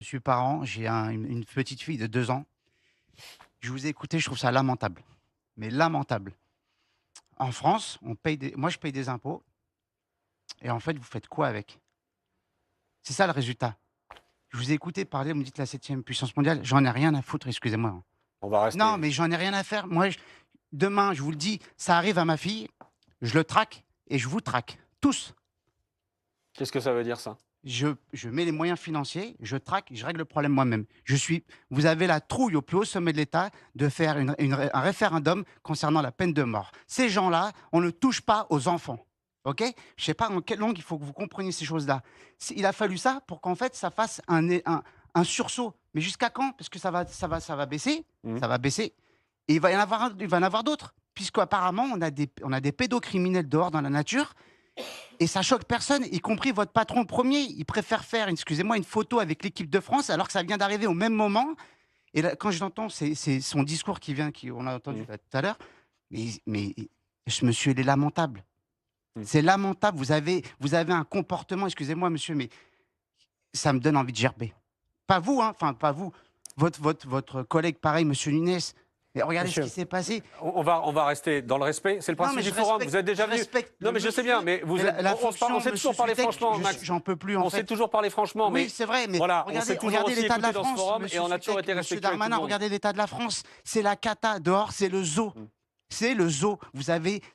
Je suis parent, j'ai une petite fille de 2 ans. Je vous ai écouté, je trouve ça lamentable, mais lamentable. En France, on paye moi, je paye des impôts et en fait, vous faites quoi avec? C'est ça le résultat. Je vous ai écouté parler, vous me dites la septième puissance mondiale, j'en ai rien à foutre, excusez-moi, hein. On va Non, rester. mais j'en ai rien à faire. Moi, demain, je vous le dis, ça arrive à ma fille, je le traque et je vous traque, tous. Qu'est-ce que ça veut dire ça? Je mets les moyens financiers, je traque, je règle le problème moi-même. Vous avez la trouille au plus haut sommet de l'État de faire un référendum concernant la peine de mort. Ces gens-là, on ne touche pas aux enfants. OK? Je ne sais pas en quelle langue il faut que vous compreniez ces choses-là. Il a fallu ça pour qu'en fait, ça fasse un sursaut. Mais jusqu'à quand? Parce que ça va baisser, Mmh. ça va baisser. Et il va y en avoir d'autres. Puisqu'apparemment, on a des pédocriminels dehors dans la nature et ça choque personne, y compris votre patron le premier. Il préfère faire, excusez-moi, une photo avec l'équipe de France alors que ça vient d'arriver au même moment. Et là, quand j'entends c'est son discours on a entendu Mmh. là, tout à l'heure, mais ce monsieur, il est lamentable. Mmh. C'est lamentable. Vous avez un comportement, excusez-moi, monsieur, mais ça me donne envie de gerber. Pas vous, hein, enfin, pas vous. Votre collègue, pareil, monsieur Nunes. Mais regardez ce Monsieur, qui s'est passé. on va rester dans le respect. C'est le Non, principe mais du forum. Vous êtes déjà je venu. respecte Non, le mais je sais monsieur, bien, mais vous mais êtes. la On fonction, s'est toujours monsieur parlé Sudek, franchement, Max. j'en peux plus, en On s'est fait. toujours parlé franchement, Oui, mais c'est vrai, mais voilà, on s'est toujours regardez aussi l'état de la écouté dans ce France, forum et monsieur on a toujours Sutek, été monsieur respectueux avec tout le Darmanin, monde. regardez l'état de la France. C'est la cata. Dehors, c'est le zoo. Mmh. C'est le zoo.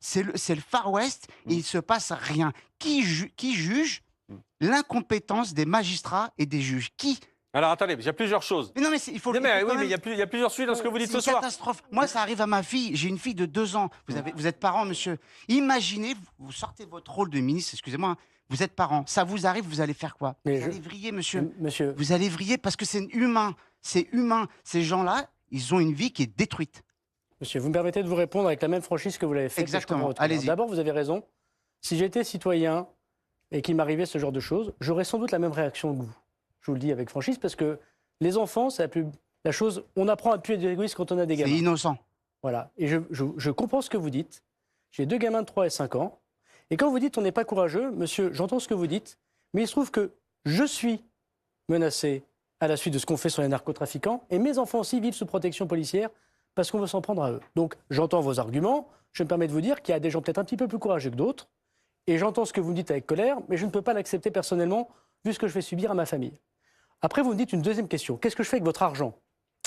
C'est le Far West et Mmh. il se passe rien. Qui juge Mmh. l'incompétence des magistrats et des juges? Qui? Alors attendez, il y a plusieurs choses. Mais non, mais Non, mais quand oui, mais même. il y a plusieurs sujets dans ce que vous dites C'est ce une soir. catastrophe. Moi, ça arrive à ma fille. J'ai une fille de 2 ans. Vous êtes parent, monsieur. Imaginez, vous sortez votre rôle de ministre, excusez-moi, hein, vous êtes parent. Ça vous arrive, vous allez faire quoi? Mais Vous allez vriller, monsieur. Monsieur, Vous allez vriller parce que c'est humain. C'est humain. Ces gens-là, ils ont une vie qui est détruite. monsieur, vous me permettez de vous répondre avec la même franchise que vous l'avez fait. Exactement. Allez-y. D'abord, vous avez raison. Si j'étais citoyen et qu'il m'arrivait ce genre de choses, j'aurais sans doute la même réaction que vous. Je vous le dis avec franchise parce que les enfants, c'est la chose. On apprend à ne plus être égoïste quand on a des C'est gamins. innocent. Voilà. Et je comprends ce que vous dites. J'ai 2 gamins de 3 et 5 ans. Et quand vous dites on n'est pas courageux, monsieur, j'entends ce que vous dites, mais il se trouve que je suis menacé à la suite de ce qu'on fait sur les narcotrafiquants, et mes enfants aussi vivent sous protection policière parce qu'on veut s'en prendre à eux. Donc j'entends vos arguments, je me permets de vous dire qu'il y a des gens peut-être un petit peu plus courageux que d'autres, et j'entends ce que vous me dites avec colère, mais je ne peux pas l'accepter personnellement, vu ce que je fais subir à ma famille. Après, vous me dites une deuxième question, qu'est-ce que je fais avec votre argent?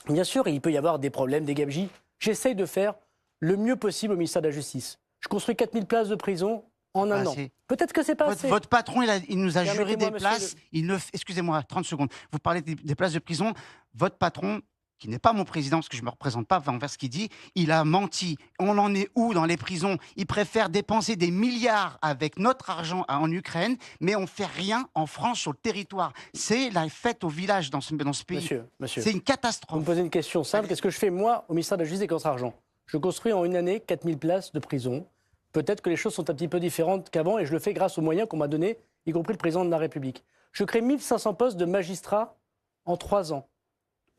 Bien sûr, il peut y avoir des problèmes, des gabegies. J'essaye de faire le mieux possible au ministère de la Justice. Je construis 4000 places de prison en un an. Assez. Peut-être que c'est pas assez. Votre patron, il nous a juré Permettez-moi, des monsieur places. Excusez-moi, 30 secondes. Vous parlez des places de prison. Votre patron, qui n'est pas mon président, parce que je ne me représente pas envers ce qu'il dit, il a menti. On en est où dans les prisons? Il préfère dépenser des milliards avec notre argent en Ukraine, mais on ne fait rien en France sur le territoire. C'est la fête au village dans ce pays. Monsieur, C'est une vous catastrophe. me posez une question simple. Qu'est-ce que je fais, moi, au ministère de la Justice avec votre argent? Je construis en une année 4000 places de prison. Peut-être que les choses sont un petit peu différentes qu'avant, et je le fais grâce aux moyens qu'on m'a donnés, y compris le président de la République. Je crée 1500 postes de magistrats en 3 ans.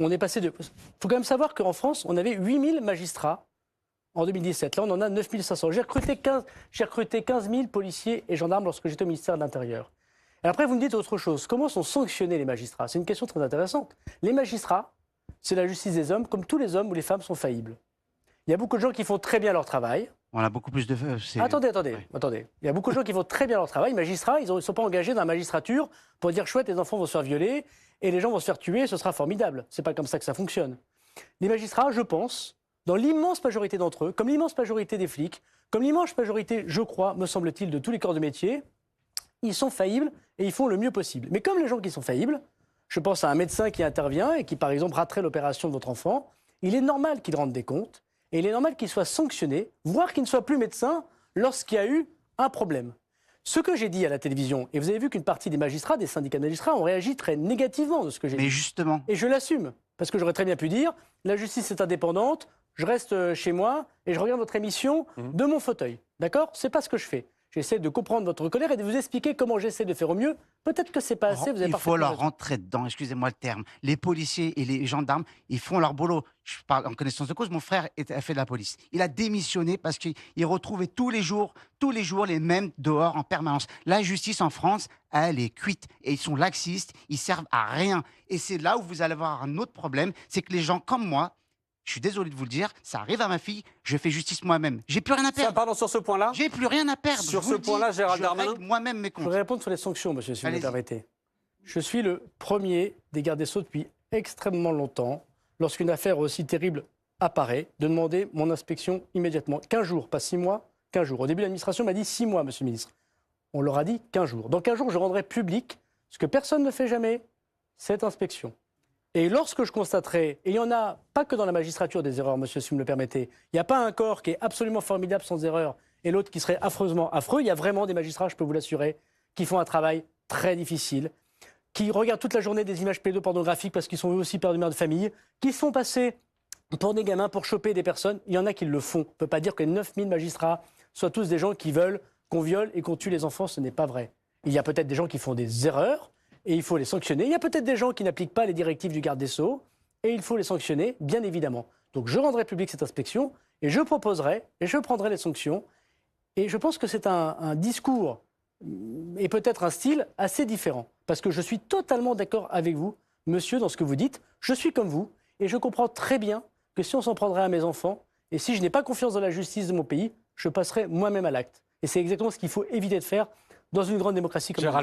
On est passé de... Il faut quand même savoir qu'en France, on avait 8000 magistrats en 2017. Là, on en a 9500. J'ai recruté 15 000 policiers et gendarmes lorsque j'étais au ministère de l'Intérieur. Et après, vous me dites autre chose. Comment sont sanctionnés les magistrats? C'est une question très intéressante. Les magistrats, c'est la justice des hommes, comme tous les hommes où les femmes sont faillibles. Il y a beaucoup de gens qui font très bien leur travail. On a beaucoup plus de... Attendez. Ouais. Il y a beaucoup de gens qui font très bien leur travail. Les magistrats, ils ne sont pas engagés dans la magistrature pour dire chouette, les enfants vont se faire violer et les gens vont se faire tuer, ce sera formidable. C'est pas comme ça que ça fonctionne. Les magistrats, je pense, dans l'immense majorité d'entre eux, comme l'immense majorité des flics, comme l'immense majorité, je crois, me semble-t-il, de tous les corps de métier, ils sont faillibles et ils font le mieux possible. Mais comme les gens qui sont faillibles, je pense à un médecin qui intervient et qui, par exemple, raterait l'opération de votre enfant, il est normal qu'il rende des comptes. Et il est normal qu'il soit sanctionné, voire qu'il ne soit plus médecin lorsqu'il y a eu un problème. Ce que j'ai dit à la télévision, et vous avez vu qu'une partie des magistrats, des syndicats de magistrats, ont réagi très négativement de ce que j'ai dit. Mais justement... Et je l'assume, parce que j'aurais très bien pu dire, la justice est indépendante, je reste chez moi et je regarde votre émission de mon fauteuil. D'accord? C'est pas ce que je fais. J'essaie de comprendre votre colère et de vous expliquer comment j'essaie de faire au mieux. Peut-être que c'est pas assez, vous avez Il faut parfaitement leur raison. rentrer dedans, excusez-moi le terme. Les policiers et les gendarmes, ils font leur boulot. Je parle en connaissance de cause, mon frère a fait de la police. Il a démissionné parce qu'il retrouvait tous les jours les mêmes dehors en permanence. La justice en France, elle est cuite. Et ils sont laxistes, ils servent à rien. Et c'est là où vous allez avoir un autre problème, c'est que les gens comme moi, je suis désolé de vous le dire, ça arrive à ma fille, je fais justice moi-même. J'ai plus rien à Ça, perdre. pardon, sur ce point-là, J'ai plus rien à perdre. Sur je vous ce le dis, point-là, Gérald je Darmanin. règle moi-même mes Je comptes. voudrais répondre sur les sanctions, monsieur, si vous me le Allez-y. permettez. Je suis le premier des gardes des Sceaux depuis extrêmement longtemps, lorsqu'une affaire aussi terrible apparaît, de demander mon inspection immédiatement. 15 jours, pas 6 mois, 15 jours. Au début, l'administration m'a dit 6 mois, monsieur le ministre. On leur a dit 15 jours. Dans 15 jours, je rendrai public ce que personne ne fait jamais, cette inspection. Et lorsque je constaterai, et il n'y en a pas que dans la magistrature des erreurs, monsieur, si vous me le permettez, il n'y a pas un corps qui est absolument formidable sans erreur et l'autre qui serait affreusement affreux. Il y a vraiment des magistrats, je peux vous l'assurer, qui font un travail très difficile, qui regardent toute la journée des images pédopornographiques parce qu'ils sont eux aussi pères de mères de famille, qui se font passer pour des gamins, pour choper des personnes. Il y en a qui le font. On ne peut pas dire que les 9000 magistrats soient tous des gens qui veulent qu'on viole et qu'on tue les enfants. Ce n'est pas vrai. Il y a peut-être des gens qui font des erreurs et il faut les sanctionner. Il y a peut-être des gens qui n'appliquent pas les directives du garde des Sceaux et il faut les sanctionner, bien évidemment. Donc je rendrai public cette inspection et je proposerai et je prendrai les sanctions. Et je pense que c'est un discours et peut-être un style assez différent. Parce que je suis totalement d'accord avec vous, monsieur, dans ce que vous dites. Je suis comme vous et je comprends très bien que si on s'en prendrait à mes enfants et si je n'ai pas confiance dans la justice de mon pays, je passerai moi-même à l'acte. Et c'est exactement ce qu'il faut éviter de faire dans une grande démocratie comme la nôtre. Gérald